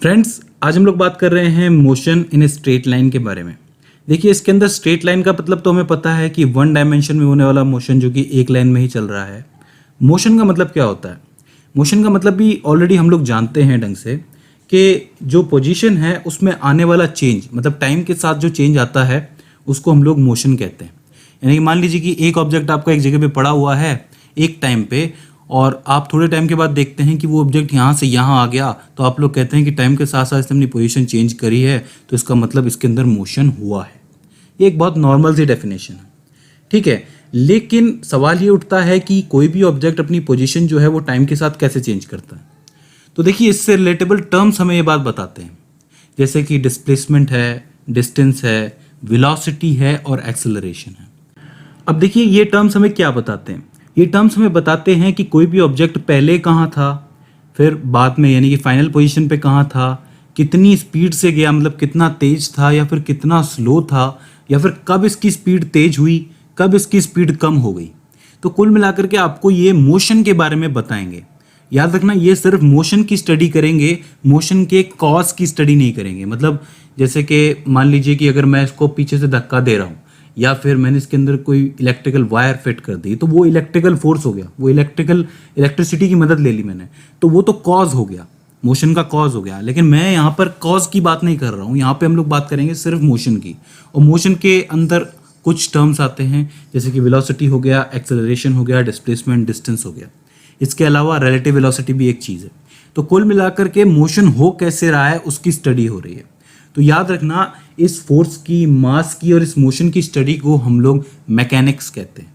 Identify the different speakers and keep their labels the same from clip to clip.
Speaker 1: Friends, आज हम लोग बात कर रहे हैं motion in a straight line के बारे में। देखिए, इसके अंदर स्ट्रेट लाइन का मतलब तो हमें पता है कि वन डायमेंशन में होने वाला मोशन जो कि एक लाइन में ही चल रहा है। मोशन का मतलब क्या होता है? मोशन का मतलब भी ऑलरेडी हम लोग जानते हैं ढंग से कि जो पोजीशन है उसमें आने वाला चेंज, मतलब टाइम के साथ जो चेंज आता है उसको हम लोग मोशन कहते हैं। यानी कि मान लीजिए कि एक ऑब्जेक्ट आपका एक जगह पे पड़ा हुआ है एक टाइम पे, और आप थोड़े टाइम के बाद देखते हैं कि वो ऑब्जेक्ट यहाँ से यहाँ आ गया, तो आप लोग कहते हैं कि टाइम के साथ साथ इसने अपनी पोजीशन चेंज करी है, तो इसका मतलब इसके अंदर मोशन हुआ है। ये एक बहुत नॉर्मल सी डेफिनेशन है, ठीक है। लेकिन सवाल ये उठता है कि कोई भी ऑब्जेक्ट अपनी पोजीशन जो है वो टाइम के साथ कैसे चेंज करता है। तो देखिए, इससे रिलेटेबल टर्म्स हमें ये बात बताते हैं, जैसे कि डिस्प्लेसमेंट है, डिस्टेंस है, वेलोसिटी है और एक्सेलरेशन है। अब देखिए, ये टर्म्स हमें क्या बताते हैं? ये टर्म्स हमें बताते हैं कि कोई भी ऑब्जेक्ट पहले कहाँ था, फिर बाद में यानी कि फाइनल पोजीशन पे कहाँ था, कितनी स्पीड से गया, मतलब कितना तेज था या फिर कितना स्लो था, या फिर कब इसकी स्पीड तेज हुई, कब इसकी स्पीड कम हो गई। तो कुल मिलाकर के आपको ये मोशन के बारे में बताएंगे। याद रखना, ये सिर्फ मोशन की स्टडी करेंगे, मोशन के कॉज की स्टडी नहीं करेंगे। मतलब जैसे कि मान लीजिए कि अगर मैं इसको पीछे से धक्का दे रहा हूँ या फिर मैंने इसके अंदर कोई इलेक्ट्रिकल वायर फिट कर दी, तो वो इलेक्ट्रिकल फोर्स हो गया, वो इलेक्ट्रिसिटी की मदद ले ली मैंने, तो वो तो कॉज हो गया, मोशन का कॉज हो गया। लेकिन मैं यहाँ पर कॉज की बात नहीं कर रहा हूँ, यहाँ पे हम लोग बात करेंगे सिर्फ मोशन की। और मोशन के अंदर कुछ टर्म्स आते हैं, जैसे कि वेलोसिटी हो गया, एक्सेलरेशन हो गया, डिस्प्लेसमेंट, डिस्टेंस हो गया। इसके अलावा रिलेटिव वेलोसिटी भी एक चीज़ है। तो कुल मिलाकर के मोशन हो कैसे रहा है उसकी स्टडी हो रही है। तो याद रखना, इस फोर्स की, मास की और इस मोशन की स्टडी को हम लोग मैकेनिक्स कहते हैं।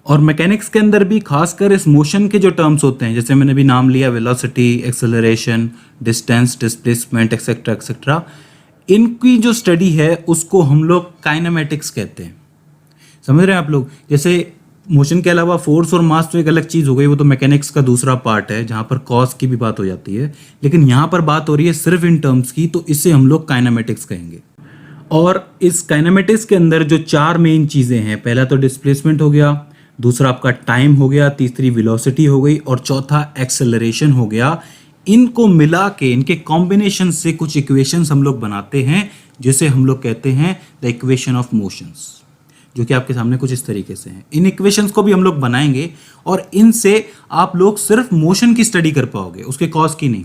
Speaker 1: और मैकेनिक्स के अंदर भी खासकर इस मोशन के जो टर्म्स होते हैं, जैसे मैंने भी नाम लिया, velocity, acceleration, distance, displacement, etcetera etcetera, इनकी जो स्टडी है उसको हम लोग काइनेमेटिक्स कहते हैं। समझ रहे हैं आप लोग? जैसे मोशन के अलावा फोर्स और मास तो एक अलग चीज़ हो गई, वो तो मैकेनिक्स का दूसरा पार्ट है जहाँ पर कॉज की भी बात हो जाती है। लेकिन यहाँ पर बात हो रही है सिर्फ इन टर्म्स की, तो इसे हम लोग काइनेमेटिक्स कहेंगे। और इस काइनेमेटिक्स के अंदर जो चार मेन चीज़ें हैं, पहला तो डिस्प्लेसमेंट हो गया, दूसरा आपका टाइम हो गया, तीसरी वेलोसिटी हो गई और चौथा एक्सेलरेशन हो गया। इनको मिला के, इनके कॉम्बिनेशन से कुछ इक्वेशंस हम लोग बनाते हैं, जिसे हम लोग कहते हैं द इक्वेशन ऑफ मोशंस, जो कि आपके सामने कुछ इस तरीके से हैं। इन इक्वेशंस को भी हम लोग बनाएंगे और इनसे आप लोग सिर्फ मोशन की स्टडी कर पाओगे, उसके कॉज की नहीं।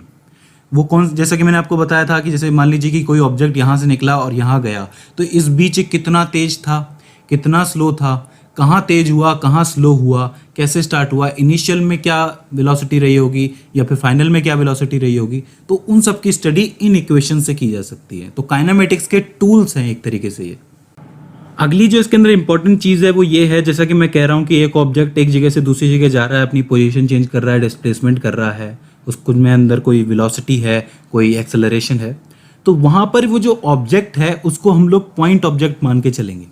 Speaker 1: वो कौन, जैसा कि मैंने आपको बताया था कि जैसे मान लीजिए कि कोई ऑब्जेक्ट यहाँ से निकला और यहाँ गया, तो इस बीच कितना तेज था, कितना स्लो था, कहाँ तेज हुआ, कहाँ स्लो हुआ, कैसे स्टार्ट हुआ, इनिशियल में क्या वेलोसिटी रही होगी या फिर फाइनल में क्या वेलोसिटी रही होगी, तो उन सब की स्टडी इन इक्वेशन से की जा सकती है। तो काइनेमेटिक्स के टूल्स हैं एक तरीके से ये। अगली जो इसके अंदर इंपॉर्टेंट चीज़ है वो ये है, जैसा कि मैं कह रहा हूँ कि एक ऑब्जेक्ट एक जगह से दूसरी जगह जा रहा है, अपनी पोजीशन चेंज कर रहा है, डिस्प्लेसमेंट कर रहा है, उसको में अंदर कोई वेलोसिटी है, कोई एक्सेलरेशन है, तो वहाँ पर वो जो ऑब्जेक्ट है उसको हम लोग पॉइंट ऑब्जेक्ट मान के चलेंगे।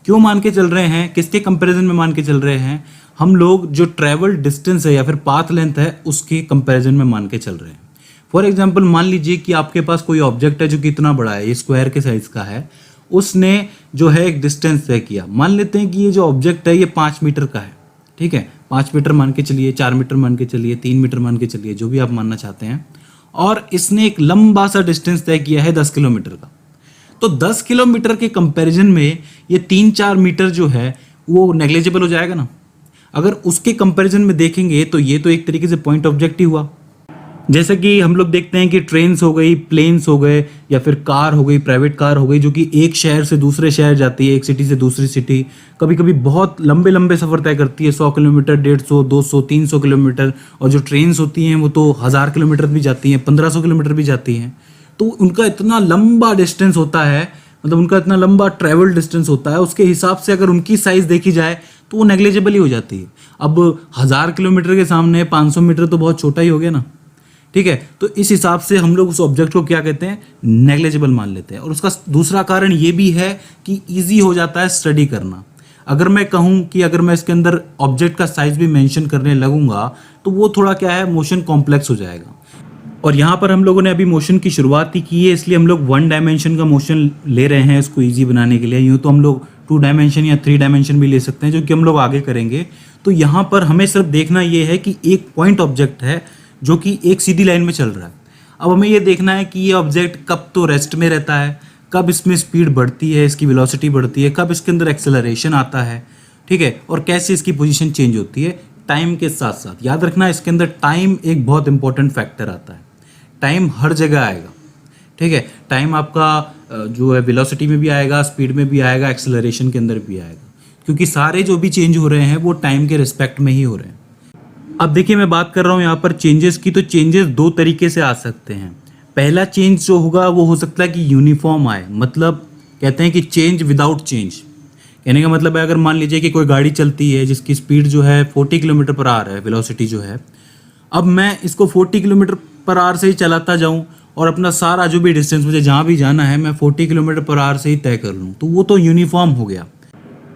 Speaker 1: क्यों मान के चल रहे हैं, किसके कंपैरिजन में मान के चल रहे हैं? हम लोग जो ट्रैवल डिस्टेंस है या फिर पाथ लेंथ है उसके कंपैरिजन में मान के चल रहे हैं। फॉर एग्जाम्पल, मान लीजिए कि आपके पास कोई ऑब्जेक्ट है जो कि इतना बड़ा है, ये स्क्वायर के साइज का है, उसने जो है एक डिस्टेंस तय किया। मान लेते हैं कि ये जो ऑब्जेक्ट है ये 5 मीटर का है, ठीक है, 5 मीटर मान के चलिए, 4 मीटर मान के चलिए, 3 मीटर मान के चलिए, जो भी आप मानना चाहते हैं। और इसने एक लंबा सा डिस्टेंस तय किया है 10 किलोमीटर का। तो 10 किलोमीटर के कंपैरिजन में ये 3-4 मीटर जो है वो नेग्लिजिबल हो जाएगा ना। अगर उसके कंपैरिजन में देखेंगे तो ये तो एक तरीके से पॉइंट ऑब्जेक्ट ही हुआ। जैसे कि हम लोग देखते हैं कि ट्रेन्स हो गई, प्लेन्स हो गए, या फिर कार हो गई, प्राइवेट कार हो गई, जो कि एक शहर से दूसरे शहर जाती है, एक सिटी से दूसरी सिटी, कभी कभी बहुत लंबे लंबे सफ़र तय करती है, 100 किलोमीटर, 150, 200, 300 किलोमीटर। और जो ट्रेन्स होती हैं वो तो 1000 किलोमीटर भी जाती हैं, 1500 किलोमीटर भी जाती हैं। तो उनका इतना लंबा डिस्टेंस होता है, मतलब उनका इतना लंबा ट्रैवल डिस्टेंस होता है, उसके हिसाब से अगर उनकी साइज़ देखी जाए तो वो नेग्लिजिबल ही हो जाती है। अब 1000 किलोमीटर के सामने 500 मीटर तो बहुत छोटा ही हो गया ना, ठीक है। तो इस हिसाब से हम लोग उस ऑब्जेक्ट को क्या कहते हैं, नेग्लिजिबल मान लेते हैं। और उसका दूसरा कारण ये भी है कि इजी हो जाता है स्टडी करना। अगर मैं कहूँ कि अगर मैं इसके अंदर ऑब्जेक्ट का साइज भी मेंशन करने लगूंगा तो वो थोड़ा क्या है, मोशन कॉम्प्लेक्स हो जाएगा। और यहाँ पर हम लोगों ने अभी मोशन की शुरुआत ही की है, इसलिए हम लोग 1 डायमेंशन का मोशन ले रहे हैं इसको ईजी बनाने के लिए। यूँ तो हम लोग 2 डायमेंशन या 3 डायमेंशन भी ले सकते हैं, जो कि हम लोग आगे करेंगे। तो यहाँ पर हमें सिर्फ देखना ये है कि एक पॉइंट ऑब्जेक्ट है जो कि एक सीधी लाइन में चल रहा है। अब हमें ये देखना है कि ये ऑब्जेक्ट कब तो रेस्ट में रहता है, कब इसमें स्पीड बढ़ती है, इसकी वेलोसिटी बढ़ती है, कब इसके अंदर एक्सेलरेशन आता है, ठीक है, और कैसे इसकी पोजीशन चेंज होती है टाइम के साथ साथ। याद रखना इसके अंदर टाइम एक बहुत इंपॉर्टेंट फैक्टर आता है। टाइम हर जगह आएगा, ठीक है, टाइम आपका जो है वेलोसिटी में भी आएगा, स्पीड में भी आएगा, एक्सेलरेशन के अंदर भी आएगा, क्योंकि सारे जो भी चेंज हो रहे हैं वो टाइम के रिस्पेक्ट में ही हो रहे हैं। अब देखिए मैं बात कर रहा हूँ यहाँ पर चेंजेस की, तो चेंजेस दो तरीके से आ सकते हैं। पहला चेंज जो होगा वो हो सकता है कि यूनिफॉर्म आए, मतलब कहते हैं कि चेंज विदाउट चेंज। कहने का मतलब है अगर मान लीजिए कि कोई गाड़ी चलती है जिसकी स्पीड जो है 40 किलोमीटर पर आवर है, वेलोसिटी जो है, अब मैं इसको 40 किलोमीटर पर आवर से ही चलाता जाऊँ और अपना सारा जो भी डिस्टेंस मुझे जहाँ भी जाना है मैं 40 किलोमीटर पर आवर से ही तय कर लूँ, तो वो तो यूनिफॉर्म हो गया,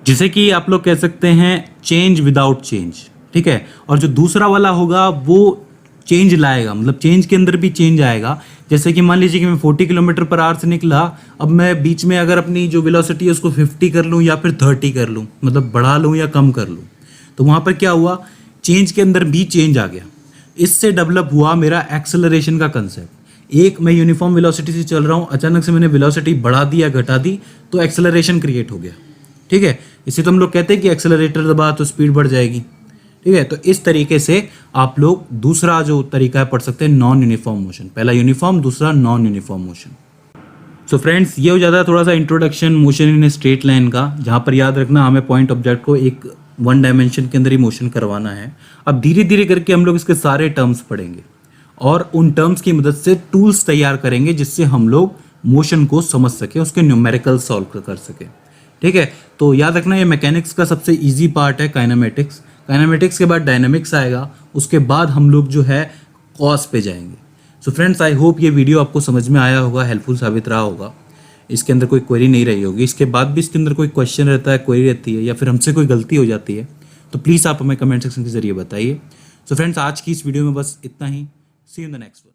Speaker 1: जिसे कि आप लोग कह सकते हैं चेंज विदाउट चेंज, ठीक है। और जो दूसरा वाला होगा वो चेंज लाएगा, मतलब चेंज के अंदर भी चेंज आएगा। जैसे कि मान लीजिए कि मैं 40 किलोमीटर पर आवर से निकला, अब मैं बीच में अगर अपनी जो वेलोसिटी है उसको 50 कर लूँ या फिर 30 कर लूँ, मतलब बढ़ा लूँ या कम कर लूँ, तो वहाँ पर क्या हुआ, चेंज के अंदर भी चेंज आ गया। इससे डेवलप हुआ मेरा एक्सेलरेशन का कंसेप्ट। एक मैं यूनिफॉर्म वेलोसिटी से चल रहा हूँ, अचानक से मैंने वेलोसिटी बढ़ा दी या घटा दी तो एक्सेलरेशन क्रिएट हो गया, ठीक है। इसे तो हम लोग कहते हैं कि एक्सेलरेटर दबा तो स्पीड बढ़ जाएगी, ठीक है। तो इस तरीके से आप लोग दूसरा जो तरीका है पढ़ सकते हैं नॉन यूनिफॉर्म मोशन। पहला यूनिफॉर्म, दूसरा non uniform motion. So friends, ये हो जाता है थोड़ा सा introduction motion in straight line का, जहाँ पर याद रखना हमें पॉइंट ऑब्जेक्ट को एक वन डायमेंशन के अंदर ही मोशन करवाना है। अब धीरे धीरे करके हम लोग इसके सारे टर्म्स पढ़ेंगे और उन टर्म्स की मदद से टूल्स तैयार करेंगे जिससे हम लोग मोशन को समझ सके, उसके न्यूमेरिकल सॉल्व कर सके, ठीक है। तो याद रखना ये मैकेनिक्स का सबसे इजी पार्ट है काइनेमेटिक्स। काइनेमेटिक्स के बाद डायनामिक्स आएगा, उसके बाद हम लोग जो है कॉस पे जाएंगे। सो फ्रेंड्स, आई होप ये वीडियो आपको समझ में आया होगा, हेल्पफुल साबित रहा होगा। इसके अंदर कोई क्वेरी नहीं रही होगी, इसके बाद भी इसके अंदर कोई क्वेश्चन रहता है, क्वेरी रहती है या फिर हमसे कोई गलती हो जाती है तो प्लीज़ आप हमें कमेंट सेक्शन के जरिए बताइए। सो फ्रेंड्स, आज की इस वीडियो में बस इतना ही। See you in the next one.